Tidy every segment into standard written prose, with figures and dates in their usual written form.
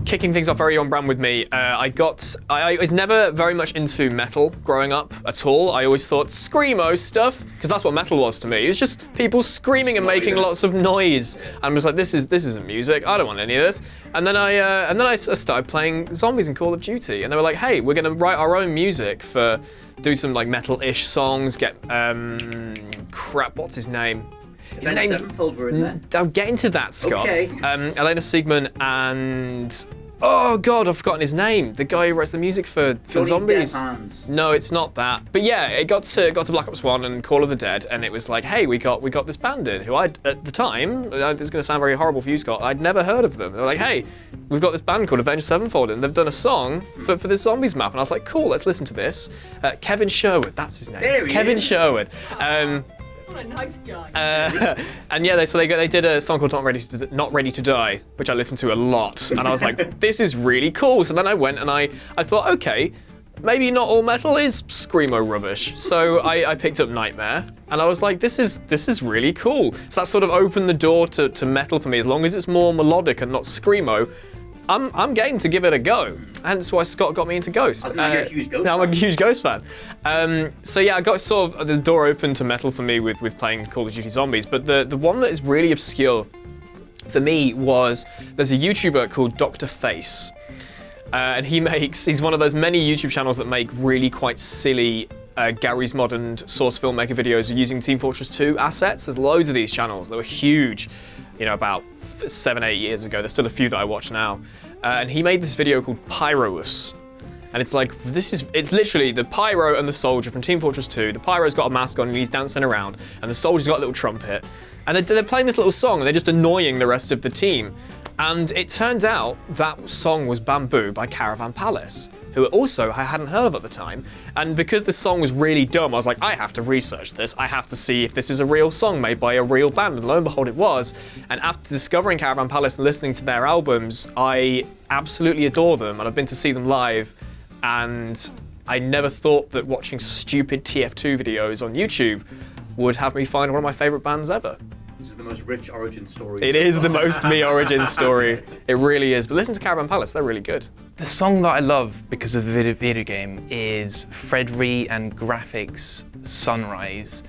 Kicking things off very on brand with me, I was never very much into metal growing up at all. I always thought screamo stuff, because that's what metal was to me. It was just people screaming and making lots of noise. And I was like, this isn't music. I don't want any of this. And then I started playing zombies in Call of Duty, and they were like, hey, we're gonna write our own music do some like metal-ish songs. Get what's his name? His name's Sevenfold were in there. I'll get into that, Scott. Okay. Elena Siegman and oh god, I've forgotten his name. The guy who writes the music for zombies. No, it's not that. But yeah, it got to Black Ops 1 and Call of the Dead, and it was like, hey, we got this band in who at the time, this is going to sound very horrible for you, Scott, I'd never heard of them. They were like, hey, we've got this band called Avenged Sevenfold, and they've done a song for this zombies map, and I was like, cool, let's listen to this. Kevin Sherwood, that's his name. There he Kevin is. Sherwood. What a nice guy. And yeah, they did a song called Not Ready to Die, which I listened to a lot, and I was like, this is really cool. So then I went and I thought, okay, maybe not all metal is screamo rubbish. So I picked up Nightmare, and I was like, this is really cool. So that sort of opened the door to metal for me. As long as it's more melodic and not screamo, I'm game to give it a go. And that's why Scott got me into Ghost. You're a huge Ghost now fan. I'm a huge Ghost fan. So yeah, I got sort of the door open to metal for me with playing Call of Duty Zombies. But the one that is really obscure for me there's a YouTuber called Dr. Face. And he's one of those many YouTube channels that make really quite silly Gary's Mod and Source Filmmaker videos using Team Fortress 2 assets. There's loads of these channels. They were huge, about 7-8 years ago. There's still a few that I watch now. And he made this video called Pyrous. And it's like, it's literally the pyro and the soldier from Team Fortress 2. The pyro's got a mask on and he's dancing around, and the soldier's got a little trumpet. And they're playing this little song, and they're just annoying the rest of the team. And it turns out that song was Bamboo by Caravan Palace, who also I hadn't heard of at the time. And because the song was really dumb, I was like, I have to research this. I have to see if this is a real song made by a real band. And lo and behold, it was. And after discovering Caravan Palace and listening to their albums, I absolutely adore them. And I've been to see them live. And I never thought that watching stupid TF2 videos on YouTube would have me find one of my favorite bands ever. This is the most rich origin story. It is the most me origin story. It really is. But listen to Caravan Palace, they're really good. The song that I love because of the video game is Fred Ree and Graphics' Sunrise.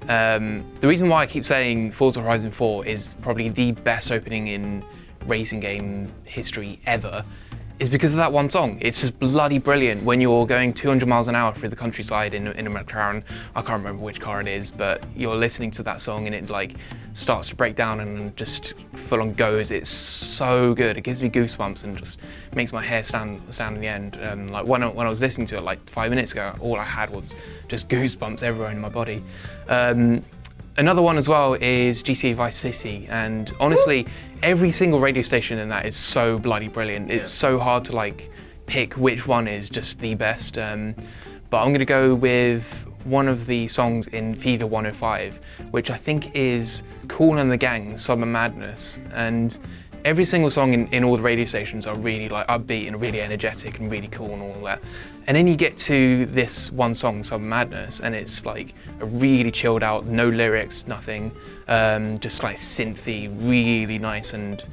The reason why I keep saying Forza Horizon 4 is probably the best opening in racing game history ever is because of that one song. It's just bloody brilliant when you're going 200 miles an hour through the countryside in a McLaren. I can't remember which car it is, but you're listening to that song and it like starts to break down and just full on goes. It's so good. It gives me goosebumps and just makes my hair stand in the end. Like when I was listening to it like 5 minutes ago, all I had was just goosebumps everywhere in my body. Another one as well is GTA Vice City, and honestly, every single radio station in that is so bloody brilliant. It's so hard to like pick which one is just the best. But I'm gonna go with one of the songs in Fever 105, which I think is Kool and the Gang, Summer Madness. And every single song in all the radio stations are really like upbeat and really energetic and really cool and all that. And then you get to this one song, Summer Madness, and it's like a really chilled out, no lyrics, nothing, just like synthy, really nice and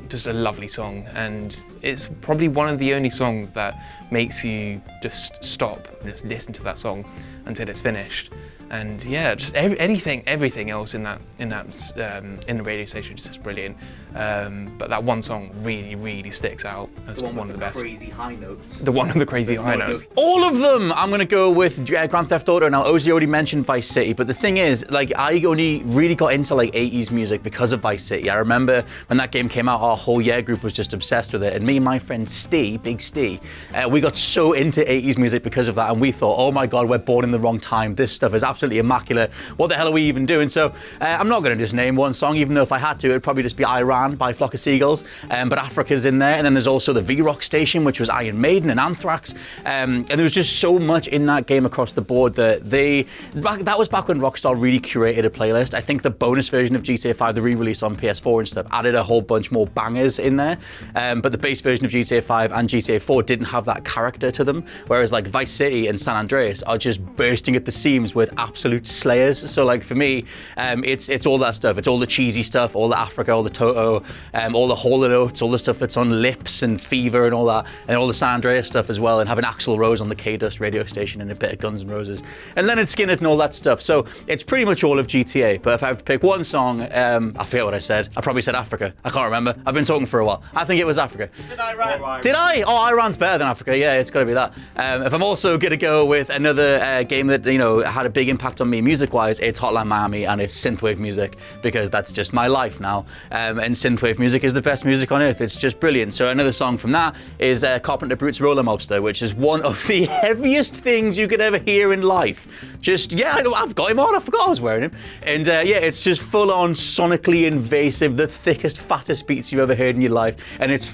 just a lovely song. And it's probably one of the only songs that makes you just stop and just listen to that song until it's finished. And yeah, just everything else in the radio station is just brilliant. But that one song really sticks out as one of the best. Crazy high notes. The one of the crazy high notes. All of them! I'm going to go with Grand Theft Auto. Now, Ozzy already mentioned Vice City, but the thing is, like, I only really got into, like, 80s music because of Vice City. I remember when that game came out, our whole year group was just obsessed with it, and me and my friend Steve, Big Steve, we got so into 80s music because of that, and we thought, oh my god, we're born in the wrong time. This stuff is absolutely immaculate. What the hell are we even doing? So, I'm not going to just name one song, even though if I had to, it'd probably just be Iran by Flock of Seagulls, but Africa's in there, and then there's also the V-Rock station, which was Iron Maiden and Anthrax, and there was just so much in that game across the board that that was back when Rockstar really curated a playlist. I think the bonus version of GTA 5, the re-release on PS4 and stuff, added a whole bunch more bangers in there, but the base version of GTA 5 and GTA 4 didn't have that character to them, whereas like Vice City and San Andreas are just bursting at the seams with absolute slayers. So like for me, it's all that stuff. It's all the cheesy stuff, all the Africa, all the Toto, all the Hall & Oates, all the stuff that's on Lips and Fever and all that, and all the San Andreas stuff as well, and having Axl Rose on the K-Dust radio station and a bit of Guns N' Roses, and Leonard Skinner and all that stuff. So it's pretty much all of GTA. But if I have to pick one song, I forget what I said. I probably said Africa. I can't remember. I've been talking for a while. I think it was Africa. Did Iran? Did I? Oh, Iran's better than Africa. Yeah, it's got to be that. If I'm also going to go with another game that, you know, had a big impact on me music-wise, it's Hotline Miami and it's synthwave music, because that's just my life now. And synthwave music is the best music on earth. It's just brilliant. So another song from that is Carpenter Brute's Roller Mobster, which is one of the heaviest things you could ever hear in life. Just, yeah, I've got him on. I forgot I was wearing him. And yeah, it's just full-on sonically invasive, the thickest, fattest beats you've ever heard in your life. And it's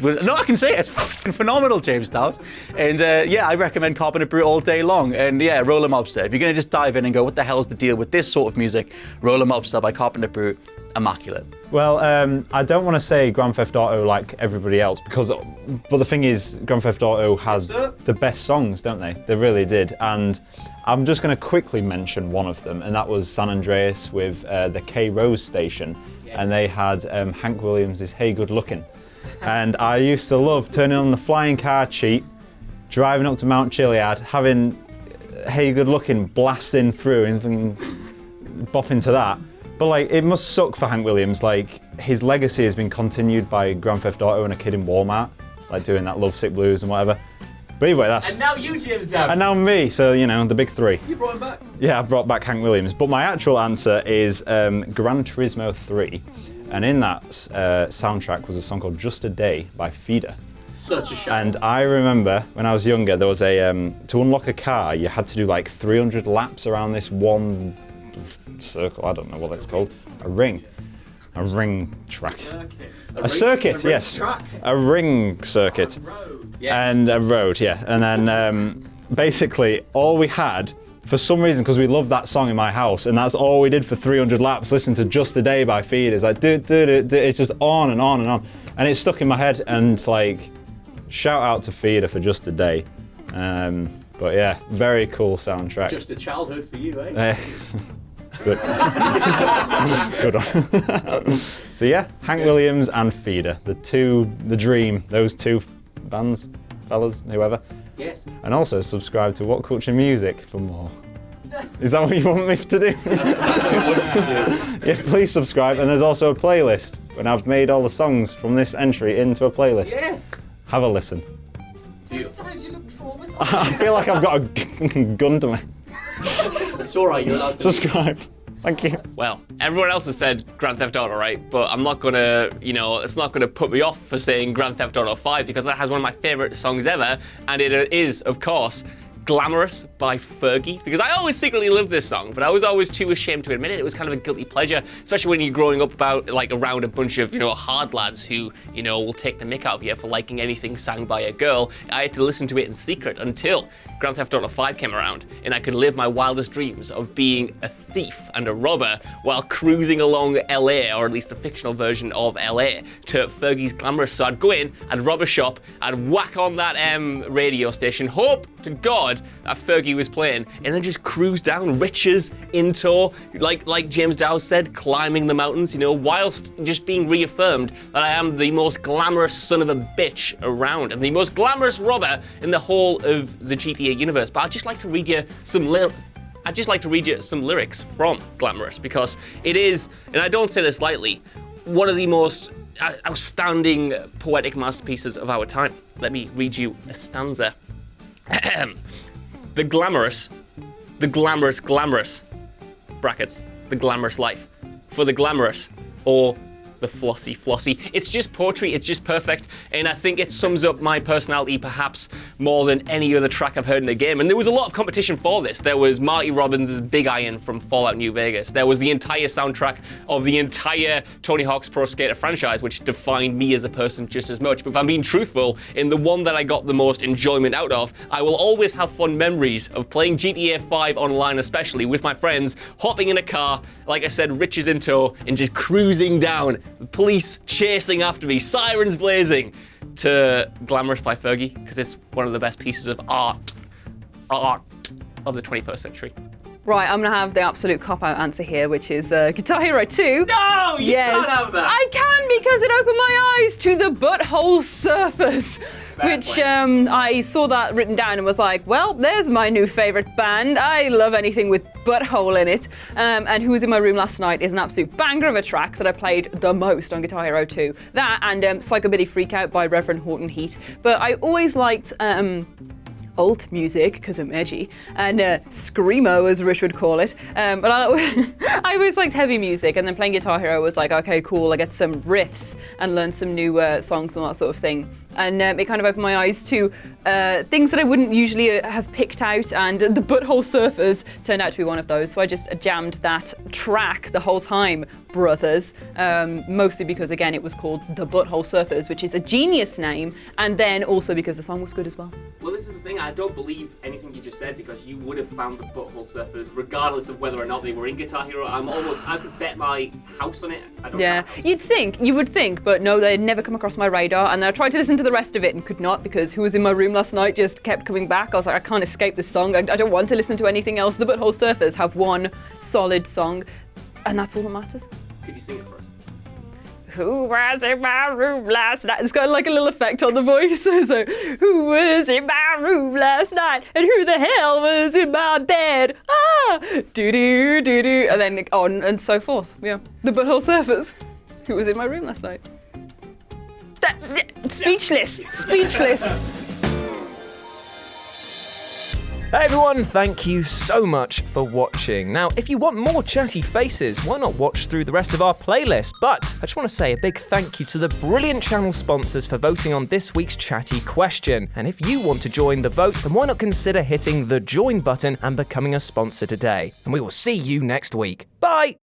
no, I can say it. It's fucking phenomenal, James Dowes. And yeah, I recommend Carpenter Brute all day long. And yeah, Roller Mobster. If you're going to just dive in and go, what the hell's the deal with this sort of music? Roller Mobster by Carpenter Brute, immaculate. Well, I don't want to say Grand Theft Auto like everybody else, but the thing is, Grand Theft Auto had the best songs, don't they? They really did. And I'm just going to quickly mention one of them, and that was San Andreas with the K Rose station. Yes. And they had Hank Williams' Hey Good Looking. And I used to love turning on the flying car cheat, driving up to Mount Chiliad, having Hey Good Looking blasting through and bopping to that. But like, it must suck for Hank Williams. Like, his legacy has been continued by Grand Theft Auto and A Kid in Walmart, like doing that Lovesick Blues and whatever. But anyway, that's... And now you, James Downs. And now me, so, you know, the big three. You brought him back. Yeah, I brought back Hank Williams. But my actual answer is Gran Turismo 3. And in that soundtrack was a song called Just a Day by Feeder. Such a shout. And I remember when I was younger, there was a, to unlock a car, you had to do like 300 laps around this one circle, I don't know what it's called, a ring track. A circuit, yes. A ring circuit. Yes. And a road, yeah. And then basically all we had, for some reason, because we loved that song in my house, and that's all we did for 300 laps, listen to Just a Day by Feeder. It's like, it's just on and on and on. And it's stuck in my head, and like, shout out to Feeder for Just a Day. But yeah, very cool soundtrack. Just a childhood for you, eh? Good. Good on. So yeah, Hank Williams and Feeder, the dream, those two bands, fellas, whoever. Yes. And also subscribe to WhatCulture Music for more. Is that what you want me to do? That's exactly what I wanted to do. Yeah, please subscribe. And there's also a playlist when I've made all the songs from this entry into a playlist. Yeah. Have a listen. You look traumatized. I feel like I've got a gun to me. It's alright, you're allowed to. Subscribe. Thank you. Well, everyone else has said Grand Theft Auto, right? But I'm not gonna, it's not gonna put me off for saying Grand Theft Auto 5, because that has one of my favorite songs ever, and it is, of course, Glamorous by Fergie, because I always secretly loved this song, but I was always too ashamed to admit it. It was kind of a guilty pleasure, especially when you're growing up around a bunch of, hard lads who, will take the mick out of you for liking anything sung by a girl. I had to listen to it in secret until Grand Theft Auto 5 came around, and I could live my wildest dreams of being a thief and a robber while cruising along LA, or at least the fictional version of LA, to Fergie's Glamorous. So I'd go in, I'd rob a shop, I'd whack on that radio station, hope to God that Fergie was playing, and then just cruise down, riches in tow, like James Dowes said, climbing the mountains, whilst just being reaffirmed that I am the most glamorous son of a bitch around, and the most glamorous robber in the whole of the GTA universe. But I'd just like to read you some lyrics from Glamorous, because it is, and I don't say this lightly, one of the most outstanding poetic masterpieces of our time. Let me read you a stanza. The glamorous, brackets, the glamorous life, for the glamorous, or the flossy. It's just poetry, it's just perfect, and I think it sums up my personality perhaps more than any other track I've heard in the game. And there was a lot of competition for this. There was Marty Robbins' Big Iron from Fallout New Vegas. There was the entire soundtrack of the entire Tony Hawk's Pro Skater franchise, which defined me as a person just as much. But if I'm being truthful, in the one that I got the most enjoyment out of, I will always have fond memories of playing GTA 5 online, especially with my friends, hopping in a car, like I said, riches in tow, and just cruising down, police chasing after me, sirens blazing, to Glamorous by Fergie, because it's one of the best pieces of art of the 21st century. Right, I'm going to have the absolute cop-out answer here, which is Guitar Hero 2. No, you can't have that. I can, because it opened my eyes to the Butthole Surfers, which I saw that written down and was like, well, there's my new favourite band. I love anything with butthole in it. And Who Was in My Room Last Night is an absolute banger of a track that I played the most on Guitar Hero 2. That and Psychobilly Freakout by Reverend Horton Heat. But I always liked alt music, because I'm edgy, and screamo, as Rich would call it. But I always liked heavy music, and then playing Guitar Hero was like, okay, cool, I get some riffs and learn some new songs and that sort of thing. And it kind of opened my eyes to things that I wouldn't usually have picked out, and the Butthole Surfers turned out to be one of those. So I just jammed that track the whole time, brothers, mostly because, again, it was called the Butthole Surfers, which is a genius name, and then also because the song was good as well. Well, this is the thing, I don't believe anything you just said, because you would have found the Butthole Surfers regardless of whether or not they were in Guitar Hero. I could bet my house on it. You would think, but no, they'd never come across my radar, and then I tried to listen to the rest of it and could not, because Who Was in My Room Last Night just kept coming back. I was like, I can't escape this song. I don't want to listen to anything else. The Butthole Surfers have one solid song, and that's all that matters. Could you sing it for us? Who was in my room last night? It's got like a little effect on the voice. So, who was in my room last night? And who the hell was in my bed? Ah! Do-do, do-do. And then on and so forth. Yeah. The Butthole Surfers. Who was in my room last night? Speechless. Speechless. Hey everyone, thank you so much for watching. Now, if you want more chatty faces, why not watch through the rest of our playlist? But I just want to say a big thank you to the brilliant channel sponsors for voting on this week's chatty question. And if you want to join the vote, then why not consider hitting the join button and becoming a sponsor today? And we will see you next week. Bye!